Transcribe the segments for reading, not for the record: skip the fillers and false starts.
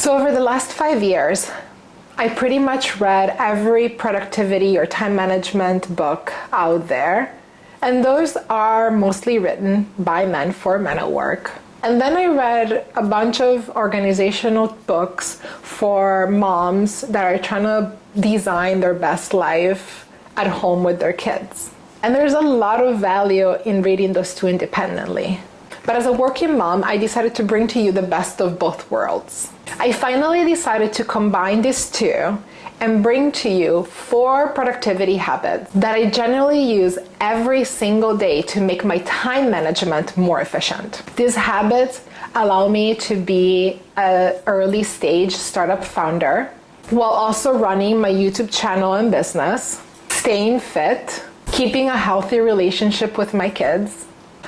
So over the last 5 years, I pretty much read every productivity or time management book out there. And those are mostly written by men for men at work. And then I read a bunch of organizational books for moms that are trying to design their best life at home with their kids. And there's a lot of value in reading those two independently. But as a working mom, I decided to bring to you the best of both worlds. I finally decided to combine these two and bring to you 4 productivity habits that I generally use every single day to make my time management more efficient. These habits allow me to be an early stage startup founder while also running my YouTube channel and business, staying fit, keeping a healthy relationship with my kids.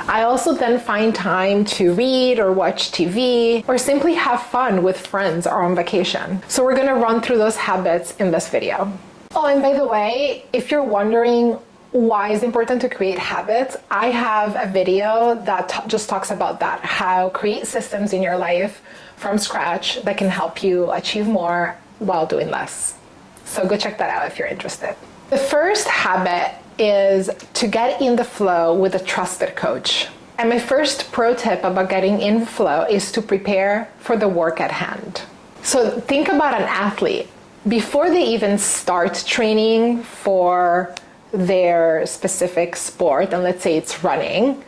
I also then find time to read or watch TV or simply have fun with friends or on vacation. So we're going to run through those habits in this video. Oh, and by the way, if you're wondering why it's important to create habits, I have a video that just talks about that, how create systems in your life from scratch that can help you achieve more while doing less. So go check that out if you're interested. The first habit is to get in the flow with a trusted coach. And my first pro tip about getting in the flow is to prepare for the work at hand. So think about an athlete. Before they even start training for their specific sport, and let's say it's running,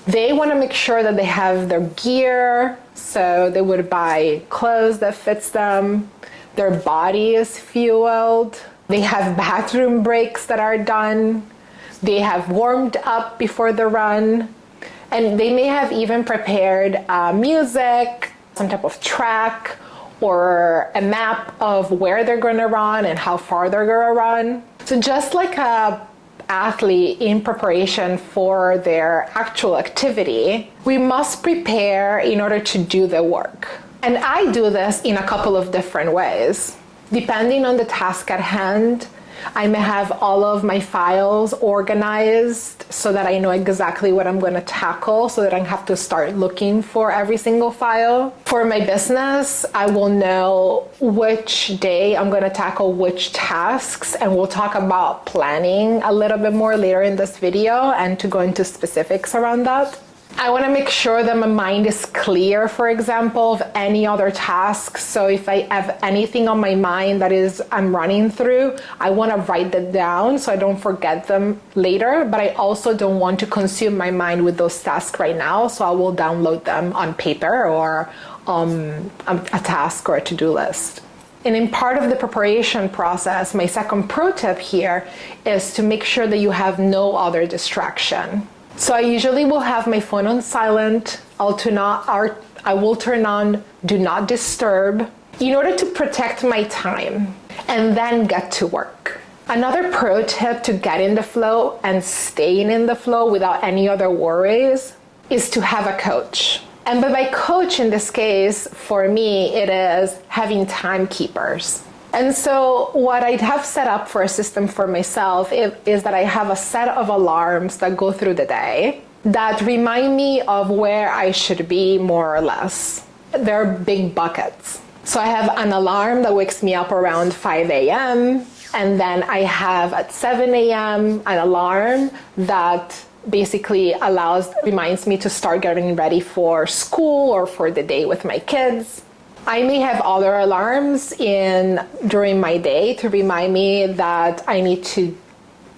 they want to make sure that they have their gear, so they would buy clothes that fits them, their body is fueled, they have bathroom breaks that are done, they have warmed up before the run, and they may have even prepared music, some type of track, or a map of where they're going to run and how far they're going to run. So just like an athlete in preparation for their actual activity, we must prepare in order to do the work. And I do this in a couple of different ways. Depending on the task at hand, I may have all of my files organized so that I know exactly what I'm going to tackle so that I don't have to start looking for every single file. For my business, I will know which day I'm going to tackle which tasks, and we'll talk about planning a little bit more later in this video and to go into specifics around that. I want to make sure that my mind is clear, for example, of any other tasks. So if I have anything on my mind that I'm running through, I want to write that down so I don't forget them later. But I also don't want to consume my mind with those tasks right now. So I will download them on paper or a task or a to-do list. And in part of the preparation process, my second pro tip here is to make sure that you have no other distraction. So I usually will have my phone on silent. I will turn on do not disturb in order to protect my time and then get to work. Another pro tip to get in the flow and staying in the flow without any other worries is to have a coach. And by coach in this case, for me, it is having timekeepers. And so what I have set up for a system for myself is that I have a set of alarms that go through the day that remind me of where I should be, more or less. They're big buckets. So I have an alarm that wakes me up around 5 a.m. And then I have at 7 a.m. an alarm that basically reminds me to start getting ready for school or for the day with my kids. I may have other alarms during my day to remind me that I need to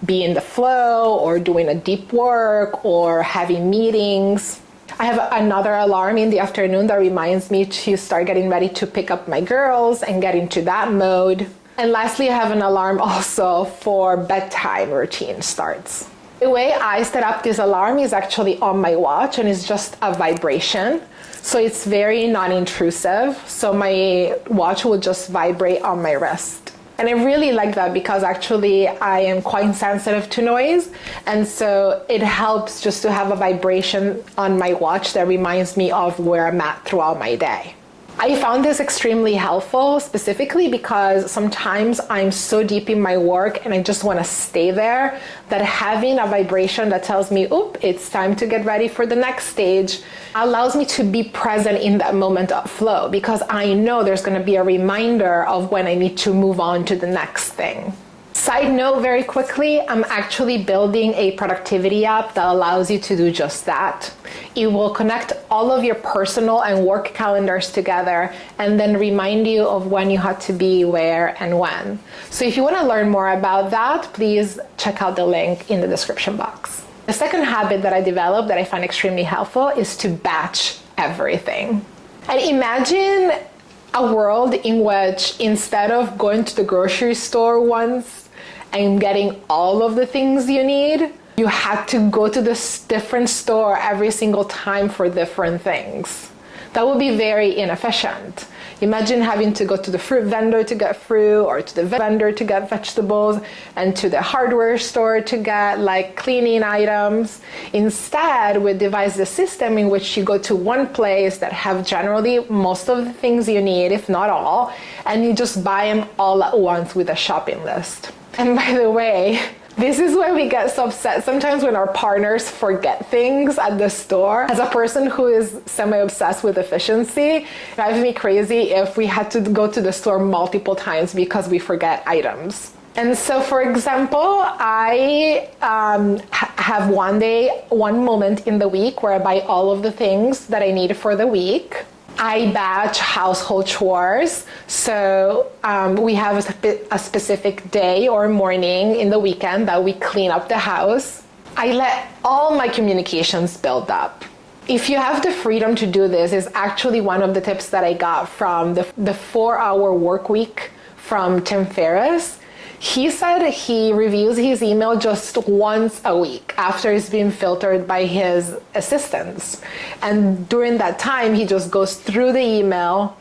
be in the flow or doing a deep work or having meetings. I have another alarm in the afternoon that reminds me to start getting ready to pick up my girls and get into that mode. And lastly, I have an alarm also for bedtime routine starts. The way I set up this alarm is actually on my watch, and it's just a vibration. So it's very non-intrusive. So my watch will just vibrate on my wrist. And I really like that because actually I am quite sensitive to noise. And so it helps just to have a vibration on my watch that reminds me of where I'm at throughout my day. I found this extremely helpful, specifically because sometimes I'm so deep in my work and I just want to stay there, that having a vibration that tells me, oop, it's time to get ready for the next stage, allows me to be present in that moment of flow, because I know there's going to be a reminder of when I need to move on to the next thing. Side note, very quickly, I'm actually building a productivity app that allows you to do just that. It will connect all of your personal and work calendars together and then remind you of when you had to be where and when. So if you want to learn more about that, please check out the link in the description box. The second habit that I developed that I find extremely helpful is to batch everything. And imagine a world in which instead of going to the grocery store once and getting all of the things you need, you had to go to this different store every single time for different things. That would be very inefficient. Imagine having to go to the fruit vendor to get fruit, or to the vendor to get vegetables, and to the hardware store to get like cleaning items. Instead, we devised a system in which you go to one place that have generally most of the things you need, if not all, and you just buy them all at once with a shopping list. And by the way, this is why we get so upset sometimes when our partners forget things at the store. As a person who is semi-obsessed with efficiency, it drives me crazy if we had to go to the store multiple times because we forget items. And so, for example, I have one moment in the week where I buy all of the things that I need for the week. I batch household chores, so we have a specific day or morning in the weekend that we clean up the house. I let all my communications build up. If you have the freedom to do this, is actually one of the tips that I got from the 4-hour work week from Tim Ferriss. He said he reviews his email just once a week after it's been filtered by his assistants. And during that time, he just goes through the email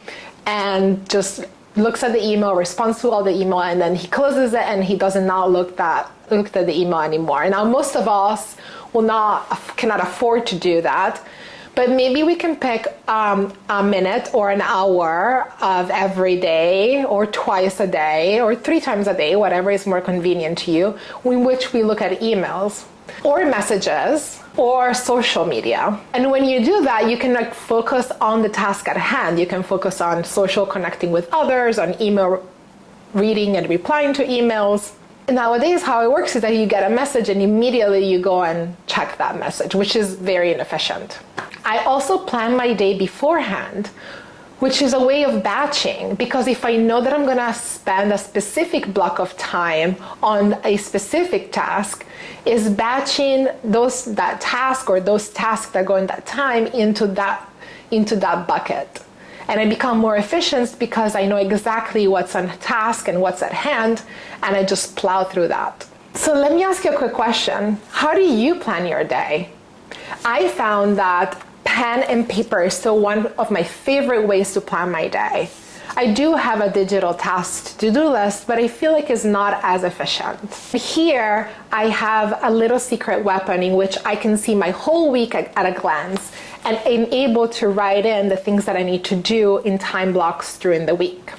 and just looks at the email, responds to all the email, and then he closes it and he does not look at the email anymore. Now, most of us cannot afford to do that. But maybe we can pick a minute or an hour of every day, or twice a day, or 3 times a day, whatever is more convenient to you, in which we look at emails or messages or social media. And when you do that, you can focus on the task at hand. You can focus on social connecting with others, on email reading and replying to emails. Nowadays, how it works is that you get a message and immediately you go and check that message, which is very inefficient. I also plan my day beforehand, which is a way of batching, because if I know that I'm going to spend a specific block of time on a specific task, is batching that task or those tasks that go in that time into that bucket. And I become more efficient because I know exactly what's on task and what's at hand, and I just plow through that. So let me ask you a quick question. How do you plan your day? I found that pen and paper is still one of my favorite ways to plan my day. I do have a digital task to-do list, but I feel like it's not as efficient. Here, I have a little secret weapon in which I can see my whole week at a glance, and I'm able to write in the things that I need to do in time blocks during the week.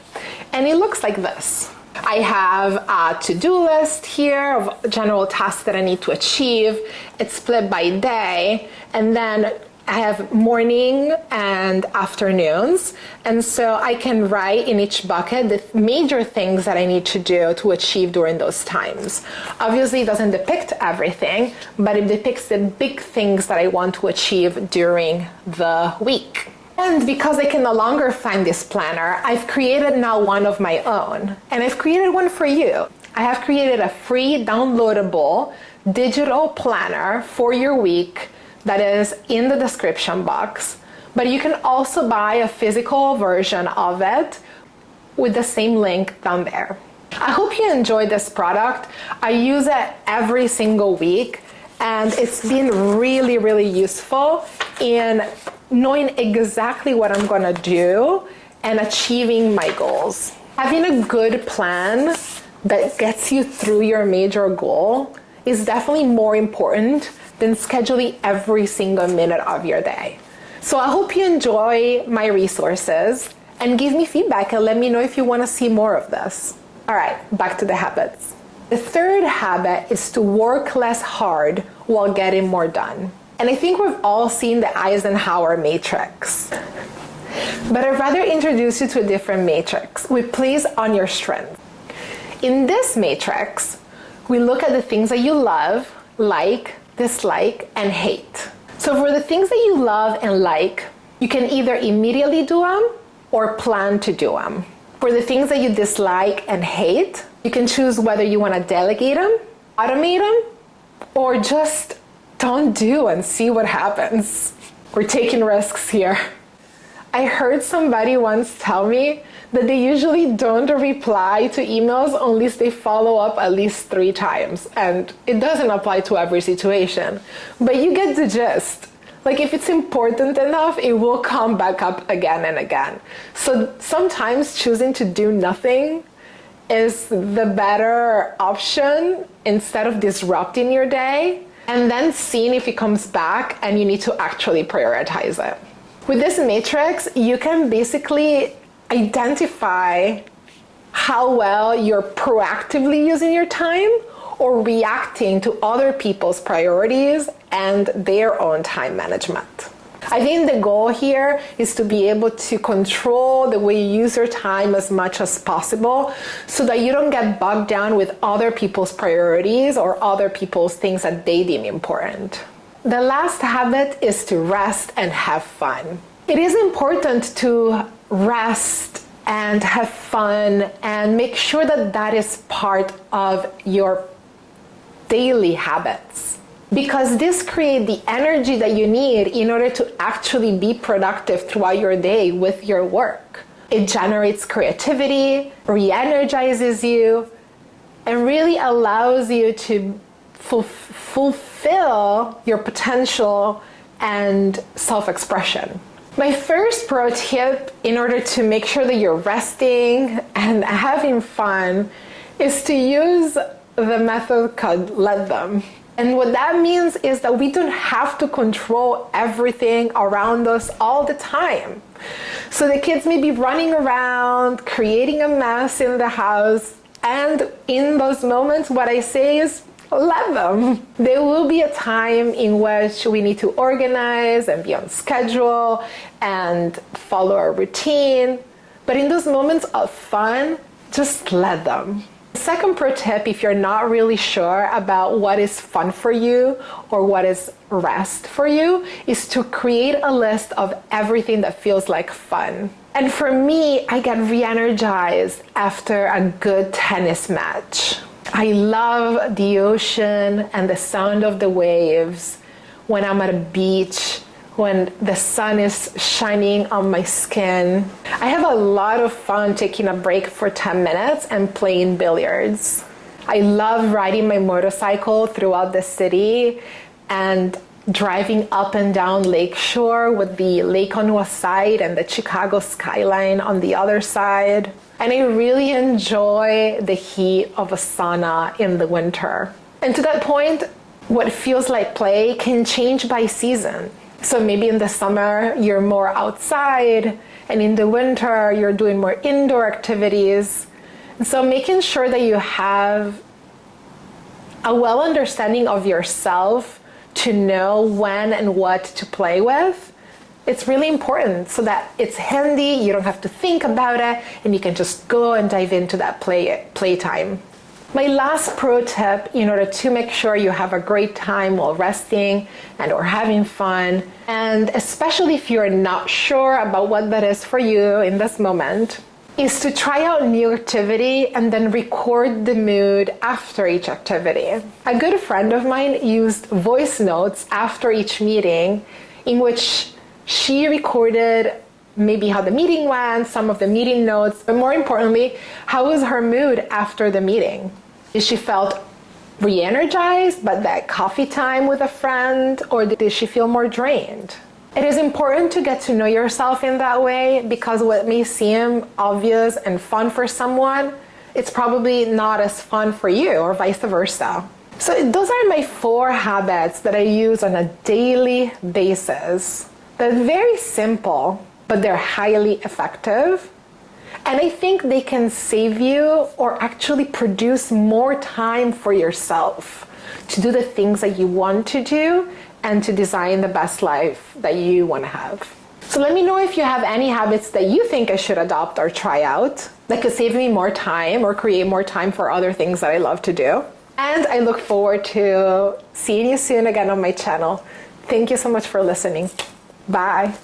And it looks like this. I have a to-do list here of general tasks that I need to achieve. It's split by day, and then I have morning and afternoons, and so I can write in each bucket the major things that I need to do to achieve during those times. Obviously, it doesn't depict everything, but it depicts the big things that I want to achieve during the week. And because I can no longer find this planner, I've created now one of my own, and I've created one for you. I have created a free downloadable digital planner for your week that is in the description box, but you can also buy a physical version of it with the same link down there. I hope you enjoyed this product. I use it every single week, and it's been really, really useful in knowing exactly what I'm gonna do and achieving my goals. Having a good plan that gets you through your major goal is definitely more important than scheduling every single minute of your day. So I hope you enjoy my resources, and give me feedback and let me know if you want to see more of this. All right, back to the habits. The third habit is to work less hard while getting more done. And I think we've all seen the Eisenhower matrix. But I'd rather introduce you to a different matrix. We place on your strengths. In this matrix, we look at the things that you love, like, dislike, and hate. So for the things that you love and like, you can either immediately do them or plan to do them. For the things that you dislike and hate, you can choose whether you want to delegate them, automate them, or just don't do and see what happens. We're taking risks here. I heard somebody once tell me that they usually don't reply to emails unless they follow up at least 3 times. And it doesn't apply to every situation, but you get the gist. Like if it's important enough, it will come back up again and again. So sometimes choosing to do nothing is the better option instead of disrupting your day and then seeing if it comes back and you need to actually prioritize it. With this matrix, you can basically identify how well you're proactively using your time or reacting to other people's priorities and their own time management. I think the goal here is to be able to control the way you use your time as much as possible so that you don't get bogged down with other people's priorities or other people's things that they deem important. The last habit is to rest and have fun. It is important to rest and have fun and make sure that that is part of your daily habits, because this creates the energy that you need in order to actually be productive throughout your day with your work. It generates creativity, re-energizes you, and really allows you to fulfill your potential and self-expression. My first pro tip in order to make sure that you're resting and having fun is to use the method called let them. And what that means is that we don't have to control everything around us all the time. So the kids may be running around, creating a mess in the house, and in those moments, what I say is, let them. There will be a time in which we need to organize and be on schedule and follow our routine. But in those moments of fun, just let them. Second pro tip, if you're not really sure about what is fun for you or what is rest for you, is to create a list of everything that feels like fun. And for me, I get re-energized after a good tennis match. I love the ocean and the sound of the waves when I'm at a beach, when the sun is shining on my skin. I have a lot of fun taking a break for 10 minutes and playing billiards. I love riding my motorcycle throughout the city and driving up and down Lakeshore with the lake on one side and the Chicago skyline on the other side. And I really enjoy the heat of a sauna in the winter. And to that point, what feels like play can change by season. So maybe in the summer, you're more outside, and in the winter, you're doing more indoor activities. And so making sure that you have a well understanding of yourself to know when and what to play with, it's really important so that it's handy, you don't have to think about it, and you can just go and dive into that playtime. My last pro tip in order to make sure you have a great time while resting and or having fun, and especially if you're not sure about what that is for you in this moment, is to try out new activity and then record the mood after each activity. A good friend of mine used voice notes after each meeting in which she recorded maybe how the meeting went, some of the meeting notes, but more importantly, how was her mood after the meeting? Did she felt re-energized by that coffee time with a friend, or did she feel more drained? It is important to get to know yourself in that way, because what may seem obvious and fun for someone, it's probably not as fun for you, or vice versa. So those are my 4 habits that I use on a daily basis. They're very simple, but they're highly effective. And I think they can save you or actually produce more time for yourself to do the things that you want to do and to design the best life that you want to have. So let me know if you have any habits that you think I should adopt or try out that could save me more time or create more time for other things that I love to do. And I look forward to seeing you soon again on my channel. Thank you so much for listening. Bye.